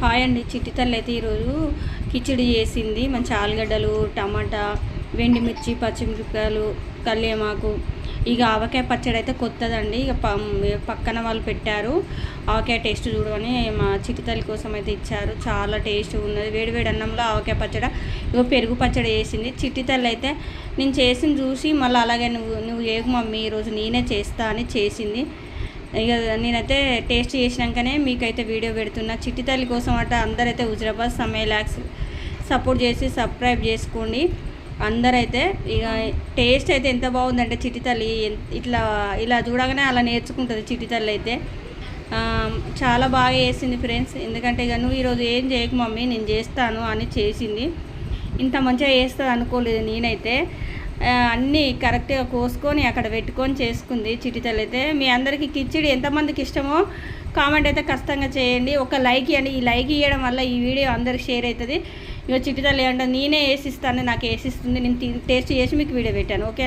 Hi అండి. చిట్టి తల్లి అయితే ఈరోజు కిచిడి చేసింది. మంచి ఆలుగడ్డలు, టమాటా, వెండిమిర్చి, పచ్చిమిరపకాయలు, కల్లేమాకు. ఇక ఆవకాయ పచ్చడి అయితే కొత్తదండి. ఇక పక్కన వాళ్ళు పెట్టారు. ఆవకాయ టేస్ట్ చూడమని మా చిట్టి తల్లి కోసం అయితే ఇచ్చారు. చాలా టేస్ట్ ఉన్నది. వేడి వేడి అన్నంలో ఆవకాయ పచ్చడి, ఇక పెరుగు పచ్చడి వేసింది. చిట్టి తల్లి అయితే నేను చేసింది చూసి మళ్ళీ అలాగే నువ్వు చేయకు మమ్మీ, ఈరోజు నేనే చేస్తా అని చేసింది. ఇక నేనైతే టేస్ట్ చేసినాకనే మీకైతే వీడియో పెడుతున్నా. చిట్టి తల్లి కోసం అట అందరైతే హుజరాబాద్ సమయలాక్స్ సపోర్ట్ చేసి సబ్స్క్రైబ్ చేసుకోండి అందరైతే. ఇక టేస్ట్ అయితే ఎంత బాగుందంటే చిట్టి తల్లి ఇలా చూడగానే అలా నేర్చుకుంటుంది చిట్టి తల్లి అయితే. చాలా బాగా చేసింది ఫ్రెండ్స్. ఎందుకంటే ఇక నువ్వు ఈరోజు ఏం చేయకు మమ్మీ, నేను చేస్తాను అని చేసింది. ఇంత మంచిగా చేస్తుంది అనుకోలేదు నేనైతే. అన్నీ కరెక్ట్గా కోసుకొని అక్కడ పెట్టుకొని చేసుకుంది చిట్టి తల్లి అయితే. మీ అందరికీ కిచిడి ఎంతమందికి ఇష్టమో కామెంట్ అయితే ఖచ్చితంగా చేయండి. ఒక లైక్ ఇవ్వండి. ఈ లైక్ ఇవ్వడం వల్ల ఈ వీడియో అందరికి షేర్ అవుతుంది. ఇక చిట్టి తల్లి అంటే నేనే వేసిస్తాను, నాకు వేసిస్తుంది, నేను టేస్ట్ చేసి మీకు వీడియో పెట్టాను. ఓకే.